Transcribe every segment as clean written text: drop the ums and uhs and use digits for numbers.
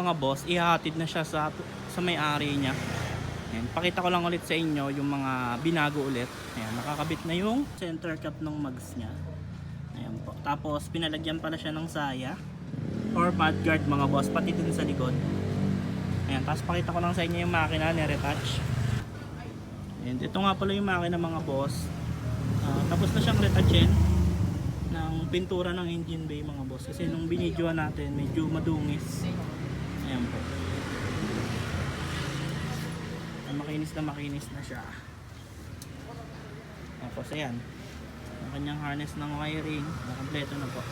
mga boss, ihahatid na siya sa may-ari niya. Ayan, pakita ko lang ulit sa inyo yung mga binago ulit. Ayan, nakakabit na yung center cap ng mags niya. Ayan po. Tapos pinalagyan pala siya ng saya or mudguard mga boss, pati dun sa likod. Ayan, tapos pakita ko lang sa inyo yung makina, ni-retouch. And ito nga pala yung makina mga boss. Tapos na siyang retouchin ng pintura ng engine bay mga boss. Kasi nung binidyoan natin, medyo madungis. Ayan po. Makinis na siya. Tapos ayan, ang kanyang harness ng wiring nakompleto na po.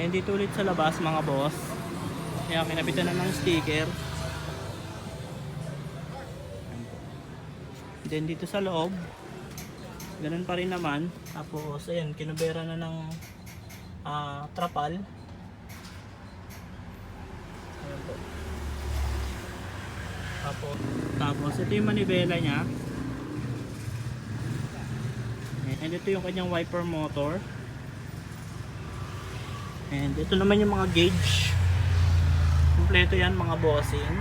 And dito ulit sa labas mga boss, kaya kinabitan na ng sticker. Then dito sa loob ganun pa rin naman. Tapos ayan, kinubera na ng trapal. Ayan po. Tapos ito yung manibela nya. And ito yung kanyang wiper motor. And ito naman yung mga gauge. Kompleto yan mga bossing.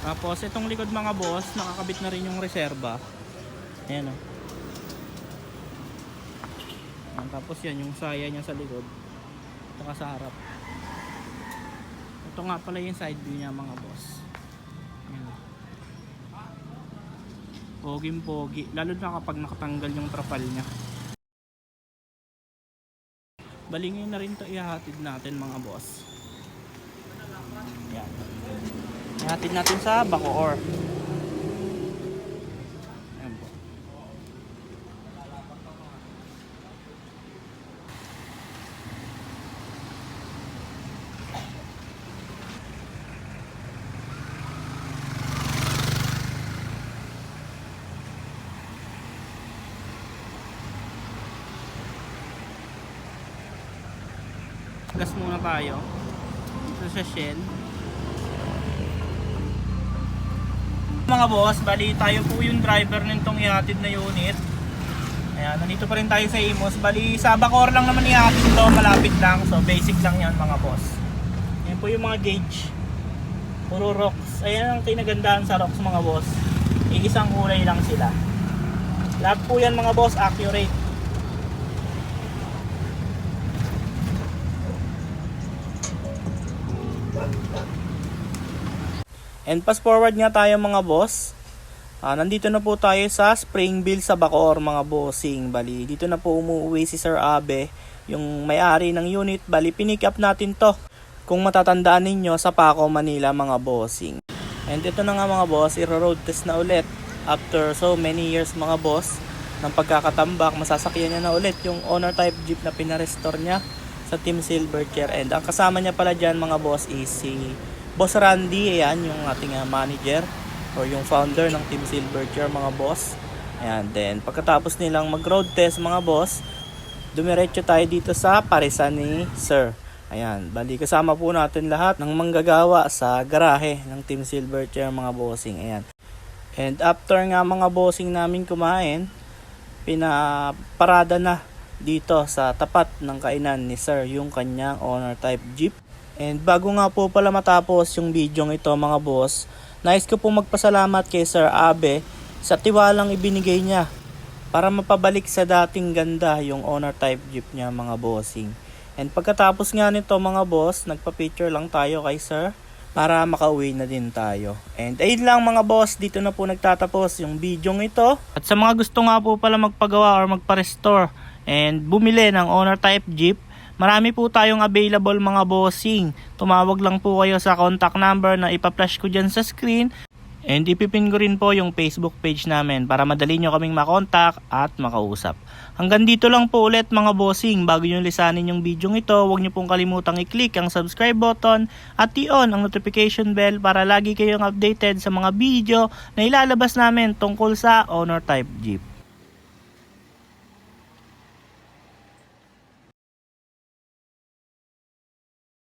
Tapos itong likod mga boss, nakakabit na rin yung reserba. Ayan o. Tapos yan yung saya niya sa likod. Saka sa harap. Ito nga pala yung side view niya mga boss. Ayan. Poging pogi. Lalo na kapag nakatanggal yung trapal niya. Balingin na rin ito ihahatid natin mga boss. Ayan. Ihatid natin sa Bacoor. Ayan po. Gas muna tayo. Ito sa Shell. Mga boss, bali tayo po yung driver nitong ihatid na unit. Ayan, nandito pa rin tayo sa Imus. Bali sa Bacoor lang naman ihatid ito, malapit lang. So basic lang yan mga boss. Ayan po yung mga gauge. Puro rocks. Ayan ang kinagandahan sa rocks mga boss. Iisang kulay lang sila. Lahat po yan mga boss, accurate. And fast forward nga tayo mga boss. Nandito na po tayo sa Springville sa Bacoor mga bossing. Bali, dito na po umuwi si Sir Abe, yung may-ari ng unit. Bali, pinick up natin to. Kung matatandaan ninyo sa Paco, Manila mga bossing. And ito na nga mga boss, i-road test na ulit. After so many years mga boss, ng pagkakatambak, masasakyan niya na ulit yung owner type jeep na pinarestore niya sa Team Silverchair. And ang kasama niya pala dyan mga boss is si Boss Randy, ayan, yung ating manager or yung founder ng Team Silverchair mga boss. Ayan, then pagkatapos nilang mag-road test mga boss, dumiretso tayo dito sa parisan ni Sir. Ayan, bali kasama po natin lahat ng manggagawa sa garahe ng Team Silverchair mga bossing. Ayan. And after nga mga bossing namin kumain, pinaparada na dito sa tapat ng kainan ni Sir yung kanyang owner type jeep. And bago nga po pala matapos yung video ito mga boss, nais ko po magpasalamat kay Sir Abe sa tiwalang ibinigay niya para mapabalik sa dating ganda yung owner type jeep niya mga bossing. And pagkatapos nga nito mga boss, nagpa-picture lang tayo kay Sir para makauwi na din tayo. And ayun lang mga boss, dito na po nagtatapos yung video ito. At sa mga gusto nga po pala magpagawa or magpa-restore and bumili ng owner type jeep, marami po tayong available mga bossing. Tumawag lang po kayo sa contact number na ipa-flash ko dyan sa screen. And ipipin ko rin po yung Facebook page namin para madali nyo kaming makontak at makausap. Hanggang dito lang po ulit mga bossing. Bago nyo lisanin yung video ito, huwag nyo pong kalimutang i-click ang subscribe button at i-on ang notification bell para lagi kayong updated sa mga video na ilalabas namin tungkol sa owner type jeep.